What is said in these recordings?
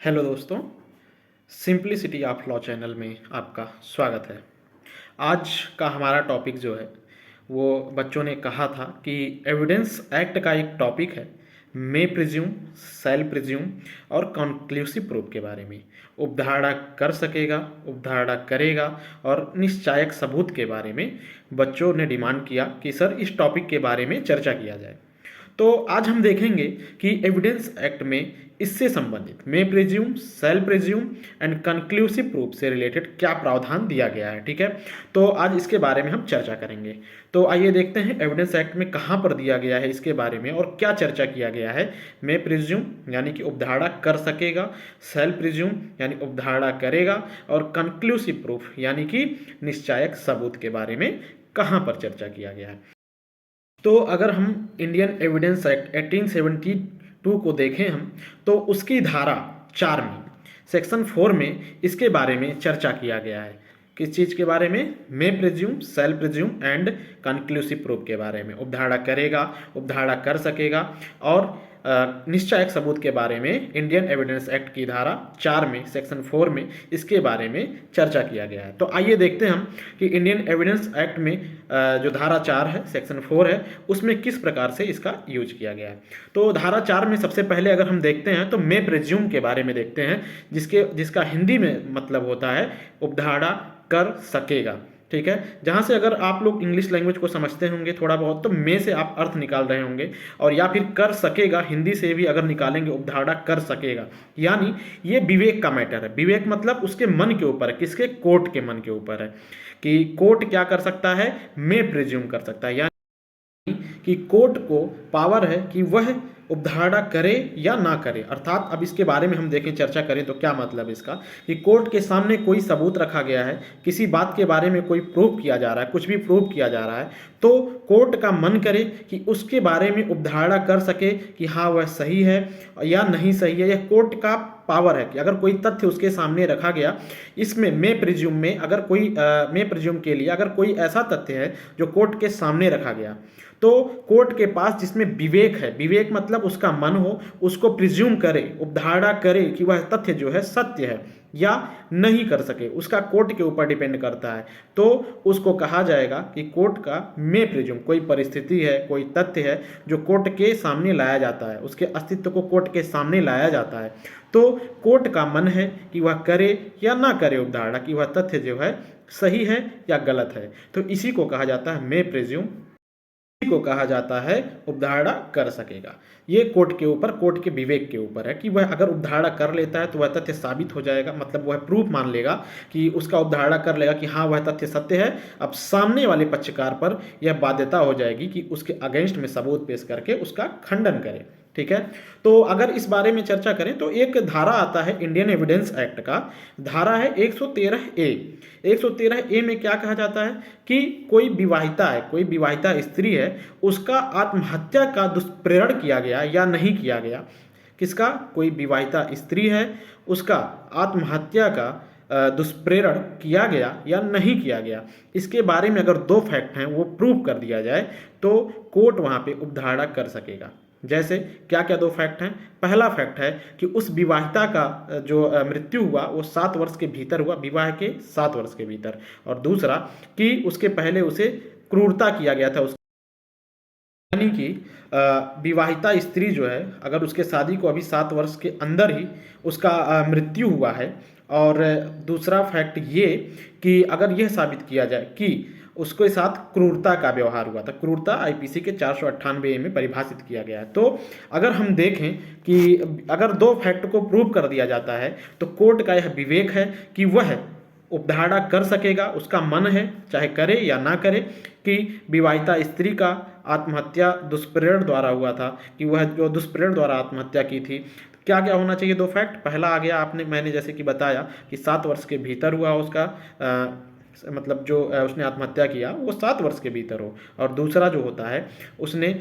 Hello दोस्तों, simplicity of law channel में आपका स्वागत है। आज का हमारा टॉपिक जो है वो बच्चों ने कहा था कि एविडेंस एक्ट का एक टॉपिक है मे प्रिज्यूम, शैल प्रिज्यूम और कॉन्क्लूसिव प्रूफ के बारे में। उपधारणा कर सकेगा, उपधारणा करेगा और निश्चायक सबूत के बारे में बच्चों ने डिमांड किया कि सर इस टॉपिक के बारे में चर्चा किया जाए। तो आज हम देखेंगे कि एविडेंस एक्ट में इससे संबंधित मे presume, shell presume and conclusive proof से रिलेटेड क्या प्रावधान दिया गया है। ठीक है, तो आज इसके बारे में हम चर्चा करेंगे। तो आइए देखते हैं एविडेंस एक्ट में कहाँ पर दिया गया है इसके बारे में और क्या चर्चा किया गया है। मे प्रिज्यूम यानी कि उपधारणा कर सकेगा, शैल प्रिज्यूम यानी उपधारणा करेगा और कंक्लूसिव प्रूफ यानी कि निश्चायक सबूत के बारे में कहाँ पर चर्चा किया गया है। तो अगर हम इंडियन एविडेंस एक्ट 1872 को देखें हम, तो उसकी धारा 4 में सेक्शन 4 में इसके बारे में चर्चा किया गया है। किस चीज़ के बारे में? मे presume, shell presume and conclusive proof के बारे में। उपधारणा करेगा, उपधारणा कर सकेगा और निश्चायक सबूत के बारे में इंडियन एविडेंस एक्ट की धारा 4 में सेक्शन 4 में इसके बारे में चर्चा किया गया है। तो आइए देखते हैं हम कि इंडियन एविडेंस एक्ट में जो धारा 4 है, सेक्शन 4 है, उसमें किस प्रकार से इसका यूज किया गया है। तो धारा 4 में सबसे पहले अगर हम देखते हैं तो मे प्रिज्यूम के बारे में देखते हैं, जिसका हिंदी में मतलब होता है उपधारणा कर सकेगा। ठीक है, जहाँ से अगर आप लोग इंग्लिश लैंग्वेज को समझते होंगे थोड़ा बहुत, तो मे से आप अर्थ निकाल रहे होंगे और या फिर कर सकेगा हिंदी से भी अगर निकालेंगे उपधारणा कर सकेगा, यानी ये विवेक का मैटर है। विवेक मतलब उसके मन के ऊपर है, किसके? कोर्ट के मन के ऊपर है कि कोर्ट क्या कर सकता है, मे प्रिज्यूम कर सकता है, यानी कि कोर्ट को पावर है कि वह उपधारणा करे या ना करे। अर्थात अब इसके बारे में हम देखें, चर्चा करें तो क्या मतलब इसका कि कोर्ट के सामने कोई सबूत रखा गया है, किसी बात के बारे में कोई प्रूफ किया जा रहा है, कुछ भी प्रूफ किया जा रहा है, तो कोर्ट का मन करे कि उसके बारे में उपधारणा कर सके कि हाँ वह सही है या नहीं सही है। यह कोर्ट का पावर है कि अगर कोई तथ्य उसके सामने रखा गया, इसमें मे प्रिज्यूम में अगर कोई मे प्रिज्यूम के लिए अगर कोई ऐसा तथ्य है जो कोर्ट के सामने रखा गया, तो कोर्ट के पास जिसमें विवेक है, विवेक मतलब उसका मन हो, उसको प्रिज्यूम करे, उपधारणा करे कि वह तथ्य जो है सत्य है या नहीं कर सके, उसका कोर्ट के ऊपर डिपेंड करता है, तो उसको कहा जाएगा कि कोर्ट का मे प्रिज्यूम। कोई परिस्थिति है, कोई तथ्य है जो कोर्ट के सामने लाया जाता है, उसके अस्तित्व को कोर्ट के सामने लाया जाता है, तो कोर्ट का मन है कि वह करे या ना करे उपधारणा, कि वह तथ्य जो है सही है या गलत है, तो इसी को कहा जाता है मे प्रिज्यूम, को कहा जाता है उपधारणा कर सकेगा। ये कोर्ट के ऊपर, कोर्ट के विवेक के ऊपर है कि वह अगर उपधारणा कर लेता है तो वह तथ्य साबित हो जाएगा, मतलब वह प्रूफ मान लेगा कि उसका उपधारणा कर लेगा कि हाँ वह तथ्य सत्य है। अब सामने वाले पक्षकार पर यह बाध्यता हो जाएगी कि उसके अगेंस्ट में सबूत पेश करके उसका खंडन करे। ठीक है, तो अगर इस बारे में चर्चा करें तो एक धारा आता है इंडियन एविडेंस एक्ट का, धारा है 113A। 113A में क्या कहा जाता है कि कोई विवाहिता है, कोई विवाहिता स्त्री है, उसका आत्महत्या का दुष्प्रेरण किया गया या नहीं किया गया। किसका? कोई विवाहिता स्त्री है, उसका आत्महत्या का दुष्प्रेरण किया गया या नहीं किया गया, इसके बारे में अगर 2 फैक्ट हैं वो प्रूव कर दिया जाए तो कोर्ट वहाँ पे उपधारणा कर सकेगा। जैसे क्या क्या 2 फैक्ट हैं? पहला फैक्ट है कि उस विवाहिता का जो मृत्यु हुआ वो 7 वर्ष के भीतर हुआ, विवाह के 7 वर्ष के भीतर, और दूसरा कि उसके पहले उसे क्रूरता किया गया था, यानी कि विवाहिता स्त्री जो है अगर उसके शादी को अभी 7 वर्ष के अंदर ही उसका मृत्यु हुआ है, और दूसरा फैक्ट ये कि अगर यह साबित किया जाए कि उसके साथ क्रूरता का व्यवहार हुआ था। क्रूरता आईपीसी के 498A में परिभाषित किया गया है। तो अगर हम देखें कि अगर 2 फैक्ट को प्रूव कर दिया जाता है तो कोर्ट का यह विवेक है कि वह उपधारणा कर सकेगा, उसका मन है चाहे करे या ना करे, कि विवाहिता स्त्री का आत्महत्या दुष्प्रेरण द्वारा हुआ था, कि वह जो दुष्प्रेरण द्वारा आत्महत्या की थी। क्या क्या होना चाहिए? 2 फैक्ट। पहला आ गया मैंने जैसे कि बताया कि 7 वर्ष के भीतर हुआ उसका मतलब जो उसने आत्महत्या किया वो 7 वर्ष के भीतर हो, और दूसरा जो होता है उसने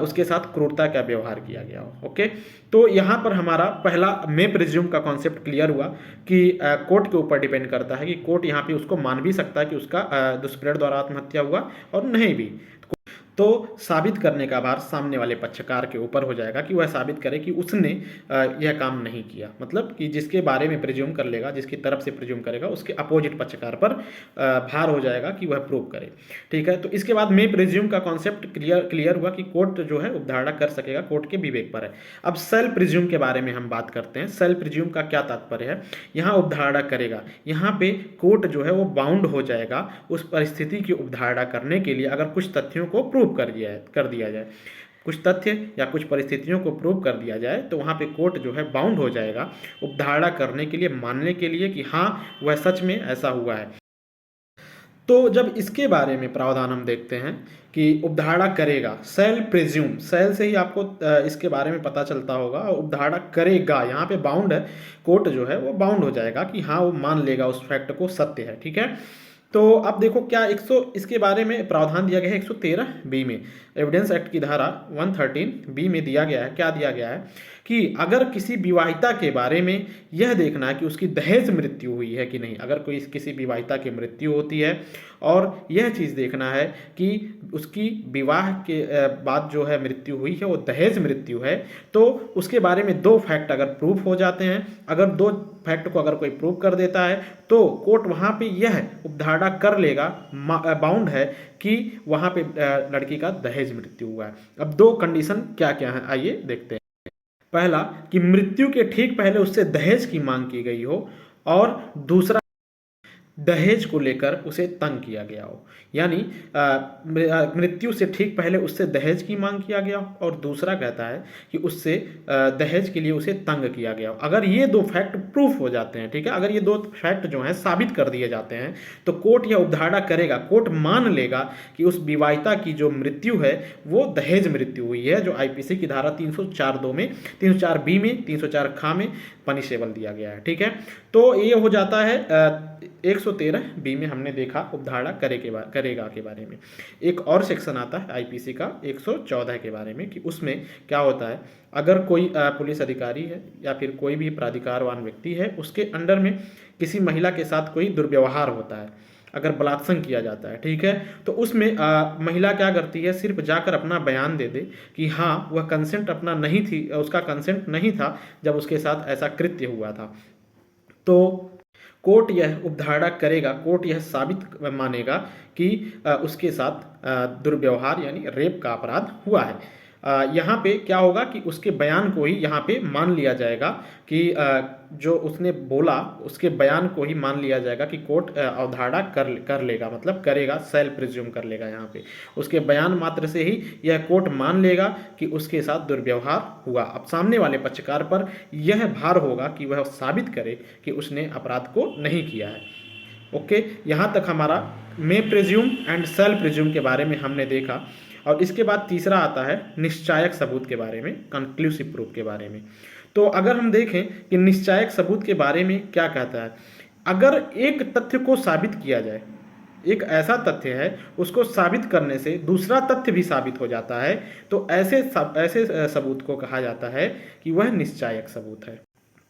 उसके साथ क्रूरता का व्यवहार किया गया हो। ओके, तो यहाँ पर हमारा पहला मे प्रिज्यूम का कॉन्सेप्ट क्लियर हुआ कि कोर्ट के ऊपर डिपेंड करता है कि कोर्ट यहाँ पे उसको मान भी सकता है कि उसका दुष्प्रेरण द्वारा आत्महत्या हुआ और नहीं भी। तो साबित करने का भार सामने वाले पक्षकार के ऊपर हो जाएगा कि वह साबित करे कि उसने यह काम नहीं किया। मतलब कि जिसके बारे में प्रिज्यूम कर लेगा, जिसकी तरफ से प्रिज्यूम करेगा, उसके अपोजिट पक्षकार पर भार हो जाएगा कि वह प्रूव करे। ठीक है, तो इसके बाद मे प्रिज्यूम का कॉन्सेप्ट क्लियर हुआ कि कोर्ट जो है उपधारणा कर सकेगा, कोर्ट के विवेक पर है। अब सेल प्रिज्यूम के बारे में हम बात करते हैं। सेल प्रिज्यूम का क्या तात्पर्य है? यहाँ उपधारणा करेगा, यहाँ पे कोर्ट जो है वो बाउंड हो जाएगा उस परिस्थिति की उपधारणा करने के लिए अगर कुछ तथ्यों को प्रूव कर दिया जाए, कुछ तथ्य या कुछ परिस्थितियों को प्रूव कर दिया जाए, तो वहाँ पे कोर्ट जो है बाउंड हो जाएगा उपधारणा करने के लिए, मानने के लिए कि हाँ वह सच में ऐसा हुआ है। तो जब इसके बारे में प्रावधान हम देखते हैं कि उपधारणा करेगा, सेल प्रिज्यूम, सेल से ही आपको इसके बारे में पता चलता होगा। उपधारणा करेगा, यहाँ पे बाउंड है, कोर्ट जो है वो बाउंड हो जाएगा कि हाँ वो मान लेगा उस फैक्ट को सत्य है। ठीक है, तो अब देखो क्या इसके बारे में प्रावधान दिया गया है 113 बी में, एविडेंस एक्ट की धारा 113 बी में दिया गया है। क्या दिया गया है कि अगर किसी विवाहिता के बारे में यह देखना है कि उसकी दहेज मृत्यु हुई है कि नहीं, अगर कोई किसी विवाहिता की मृत्यु होती है और यह चीज़ देखना है कि उसकी विवाह के बाद जो है मृत्यु हुई है वो दहेज मृत्यु है, तो उसके बारे में दो फैक्ट अगर प्रूफ हो जाते हैं, अगर दो फैक्ट को अगर कोई प्रूव कर देता है तो कोर्ट वहाँ पे यह उपधारणा कर लेगा, बाउंड है कि वहाँ पे लड़की का दहेज मृत्यु हुआ है। अब दो कंडीशन क्या क्या है आइए देखते हैं। पहला कि मृत्यु के ठीक पहले उससे दहेज की मांग की गई हो, और दूसरा दहेज को लेकर उसे तंग किया गया हो, यानी मृत्यु से ठीक पहले उससे दहेज की मांग किया गया हो, और दूसरा कहता है कि उससे दहेज के लिए उसे तंग किया गया हो। अगर ये दो फैक्ट प्रूफ हो जाते हैं, ठीक है, अगर ये दो फैक्ट जो हैं साबित कर दिए जाते हैं, तो कोर्ट यह उपधारणा करेगा, कोर्ट मान लेगा कि उस विवाहिता की जो मृत्यु है वो दहेज मृत्यु हुई है, जो आईपीसी की धारा 304(2) में, 304 बी में, 304 खा में पनिशेबल दिया गया है। ठीक है, तो ये हो जाता है 113 बी में हमने देखा उपधारणा करेगा के बारे में। एक और सेक्शन आता है आईपीसी का 114 के बारे में कि उसमें क्या होता है, अगर कोई पुलिस अधिकारी है या फिर कोई भी प्राधिकारवान व्यक्ति है, उसके अंडर में किसी महिला के साथ कोई दुर्व्यवहार होता है, अगर बलात्संग किया जाता है, ठीक है, तो उसमें महिला क्या करती है, सिर्फ जाकर अपना बयान दे दे कि हाँ वह कंसेंट अपना नहीं थी, उसका कंसेंट नहीं था जब उसके साथ ऐसा कृत्य हुआ था, तो कोर्ट यह उपधारणा करेगा, कोर्ट यह साबित मानेगा कि उसके साथ दुर्व्यवहार यानी रेप का अपराध हुआ है। यहाँ पे क्या होगा कि उसके बयान को ही यहाँ पे मान लिया जाएगा कि जो उसने बोला उसके बयान को ही मान लिया जाएगा कि कोर्ट अवधारणा कर लेगा, मतलब करेगा, सेल प्रिज्यूम कर लेगा। यहाँ पे उसके बयान मात्र से ही यह कोर्ट मान लेगा कि उसके साथ दुर्व्यवहार हुआ। अब सामने वाले पक्षकार पर यह भार होगा कि वह साबित करे कि उसने अपराध को नहीं किया है। ओके, यहाँ तक हमारा may presume and shall presume के बारे में हमने देखा। और इसके बाद तीसरा आता है निश्चायक सबूत के बारे में, कंक्लूसिव प्रूफ के बारे में। तो अगर हम देखें कि निश्चायक सबूत के बारे में क्या कहता है, अगर एक तथ्य को साबित किया जाए, एक ऐसा तथ्य है उसको साबित करने से दूसरा तथ्य भी साबित हो जाता है, तो ऐसे सबूत को कहा जाता है कि वह निश्चायक सबूत है।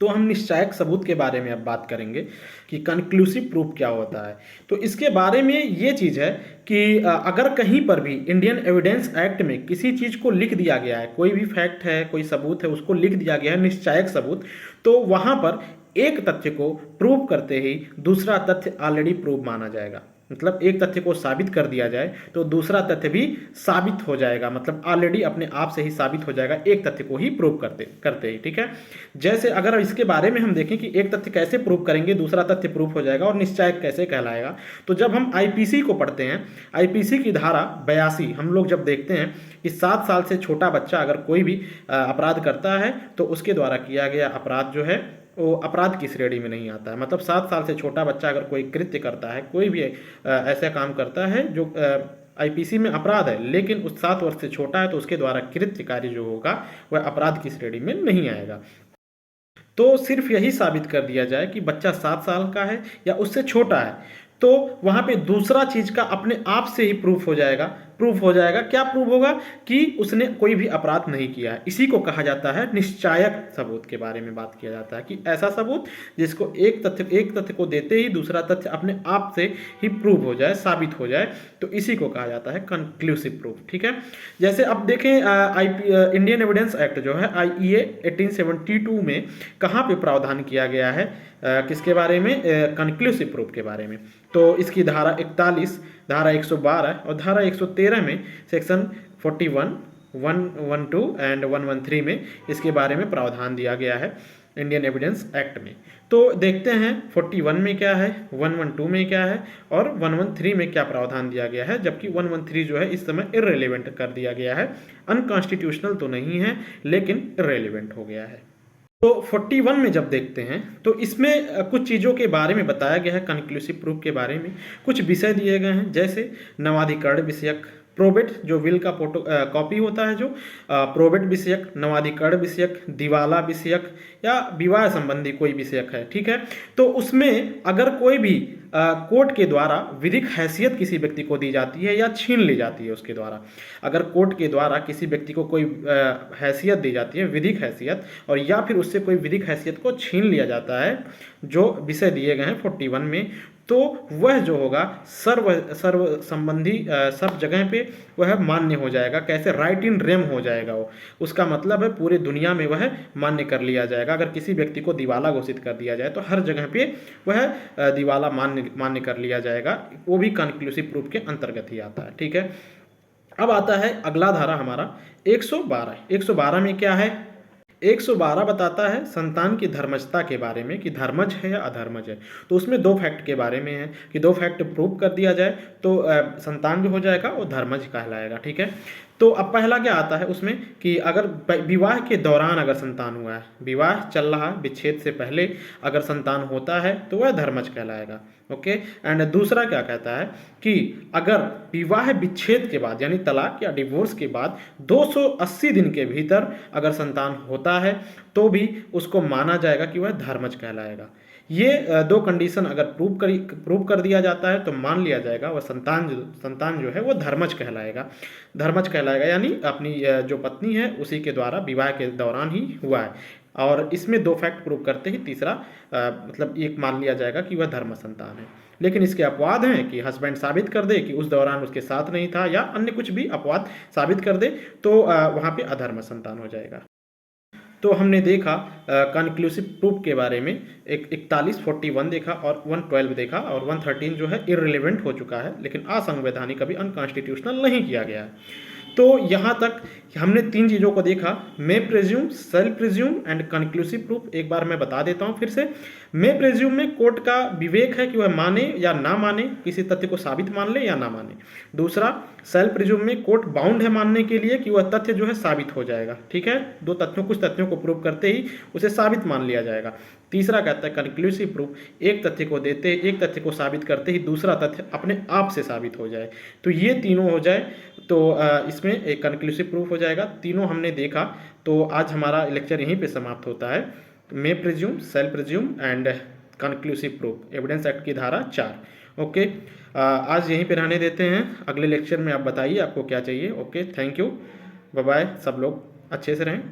तो हम निश्चायक सबूत के बारे में अब बात करेंगे कि कंक्लूसिव प्रूफ क्या होता है। तो इसके बारे में ये चीज़ है कि अगर कहीं पर भी इंडियन एविडेंस एक्ट में किसी चीज़ को लिख दिया गया है, कोई भी फैक्ट है, कोई सबूत है, उसको लिख दिया गया है निश्चायक सबूत, तो वहाँ पर एक तथ्य को प्रूव करते ही दूसरा तथ्य ऑलरेडी प्रूव माना जाएगा। मतलब एक तथ्य को साबित कर दिया जाए तो दूसरा तथ्य भी साबित हो जाएगा, मतलब ऑलरेडी अपने आप से ही साबित हो जाएगा एक तथ्य को ही प्रूव करते ही। ठीक है, जैसे अगर इसके बारे में हम देखें कि एक तथ्य कैसे प्रूव करेंगे दूसरा तथ्य प्रूव हो जाएगा और निश्चायक कैसे कहलाएगा, तो जब हम आईपीसी को पढ़ते हैं, आईपीसी की धारा 82 हम लोग जब देखते हैं कि 7 साल से छोटा बच्चा अगर कोई भी अपराध करता है तो उसके द्वारा किया गया अपराध जो है वो अपराध की श्रेणी में नहीं आता है। मतलब 7 साल से छोटा बच्चा अगर कोई कृत्य करता है, कोई भी ऐसा काम करता है जो आईपीसी में अपराध है, लेकिन उस 7 वर्ष से छोटा है, तो उसके द्वारा कृत्य कार्य जो होगा वह अपराध की श्रेणी में नहीं आएगा। तो सिर्फ यही साबित कर दिया जाए कि बच्चा 7 साल का है या उससे छोटा है, तो वहाँ पे दूसरा चीज़ का अपने आप से ही प्रूफ हो जाएगा, प्रूफ हो जाएगा। क्या प्रूफ होगा? कि उसने कोई भी अपराध नहीं किया है। इसी को कहा जाता है निश्चायक सबूत के बारे में बात किया जाता है कि ऐसा सबूत जिसको एक तथ्य को देते ही दूसरा तथ्य अपने आप से ही प्रूव हो जाए, साबित हो जाए, तो इसी को कहा जाता है कंक्लूसिव प्रूफ। ठीक है, जैसे अब देखें इंडियन एविडेंस एक्ट जो है IEA 1872 में कहाँ पे प्रावधान किया गया है, किसके बारे में? कंक्लूसिव प्रूफ के बारे में। तो इसकी धारा 41, धारा 112 और धारा 113 में सेक्शन 41, 112 एंड 113 में इसके बारे में प्रावधान दिया गया है इंडियन एविडेंस एक्ट में। तो देखते हैं 41 में क्या है, 112 में क्या है और 113 में क्या प्रावधान दिया गया है, जबकि 113 जो है इस समय इररिलेवेंट कर दिया गया है। अनकॉन्स्टिट्यूशनल तो नहीं है लेकिन इररिलेवेंट हो गया है। तो 41 में जब देखते हैं तो इसमें कुछ चीज़ों के बारे में बताया गया है, कंक्लूसिव प्रूफ के बारे में कुछ विषय दिए गए हैं, जैसे नवाधिकरण विषयक, प्रोबेट जो विल का फोटो कॉपी होता है, जो प्रोबेट विषयक, नवाधिकरण विषयक, दिवाला विषयक या विवाह संबंधी कोई विषयक है। ठीक है, तो उसमें अगर कोई भी कोर्ट के द्वारा विधिक हैसियत किसी व्यक्ति को दी जाती है या छीन ली जाती है उसके द्वारा, अगर कोर्ट के द्वारा किसी व्यक्ति को कोई हैसियत दी जाती है, विधिक हैसियत, और या फिर उससे कोई विधिक हैसियत को छीन लिया जाता है, जो विषय दिए गए हैं 41 में, तो वह जो होगा सर्व संबंधी सब जगह पे वह मान्य हो जाएगा। कैसे? राइट इन रेम हो जाएगा वो। उसका मतलब है पूरी दुनिया में वह मान्य कर लिया जाएगा। अगर किसी व्यक्ति को दिवाला घोषित कर दिया जाए तो हर जगह पे वह दिवाला मान्य कर लिया जाएगा। वो भी कंक्लूसिव प्रूफ के अंतर्गत ही आता है। ठीक है, अब आता है अगला धारा हमारा 112। 112 में क्या है? 112 बताता है संतान की धर्मजता के बारे में कि धर्मज है या अधर्मज है। तो उसमें दो फैक्ट के बारे में है कि दो फैक्ट प्रूव कर दिया जाए तो संतान जो हो जाएगा वो धर्मज कहलाएगा। ठीक है, तो अब पहला क्या आता है उसमें कि अगर विवाह के दौरान अगर संतान हुआ है, विवाह चल रहा है, विच्छेद से पहले अगर संतान होता है तो वह धर्मज कहलाएगा। ओके, एंड दूसरा क्या कहता है कि अगर विवाह विच्छेद के बाद यानी तलाक या डिवोर्स के बाद 280 दिन के भीतर अगर संतान होता है तो भी उसको माना जाएगा कि वह धर्मज कहलाएगा। ये दो कंडीशन अगर प्रूव कर दिया जाता है तो मान लिया जाएगा वह संतान जो है वो धर्मज कहलाएगा, यानी अपनी जो पत्नी है उसी के द्वारा विवाह के दौरान ही हुआ है। और इसमें दो फैक्ट प्रूव करते ही तीसरा मतलब एक मान लिया जाएगा कि वह धर्म संतान है। लेकिन इसके अपवाद हैं कि हस्बैंड साबित कर दे कि उस दौरान उसके साथ नहीं था या अन्य कुछ भी अपवाद साबित कर दे तो वहाँ पे अधर्म संतान हो जाएगा। तो हमने देखा कंक्लूसिव प्रूफ के बारे में 41, 41 देखा और 112 देखा, और 113 जो है इररिलेवेंट हो चुका है लेकिन असंवैधानिक, अभी अनकॉन्स्टिट्यूशनल नहीं किया गया है। तो यहाँ तक हमने तीन चीज़ों को देखा, मे प्रेज्यूम, सेल्फ प्रेज्यूम एंड कंक्लूसिव प्रूफ। एक बार मैं बता देता हूँ फिर से। मे प्रेज्यूम में कोर्ट का विवेक है कि वह माने या ना माने, किसी तथ्य को साबित मान ले या ना माने। दूसरा, सेल्फ प्रेज्यूम में कोर्ट बाउंड है मानने के लिए कि वह तथ्य जो है साबित हो जाएगा। ठीक है, कुछ तथ्यों को प्रूव करते ही उसे साबित मान लिया जाएगा। तीसरा कहता है कंक्लूसिव प्रूफ, एक तथ्य को देते, एक तथ्य को साबित करते ही दूसरा तथ्य अपने आप से साबित हो जाए। तो ये तीनों हो जाए तो इसमें एक कंक्लूसिव प्रूफ हो जाएगा। तीनों हमने देखा, तो आज हमारा लेक्चर यहीं पे समाप्त होता है। मे presume, self presume and conclusive proof, evidence act की धारा 4। ओके, आज यहीं पे रहने देते हैं। अगले लेक्चर में आप बताइए आपको क्या चाहिए। Okay, thank you, bye bye. सब लोग अच्छे से रहें।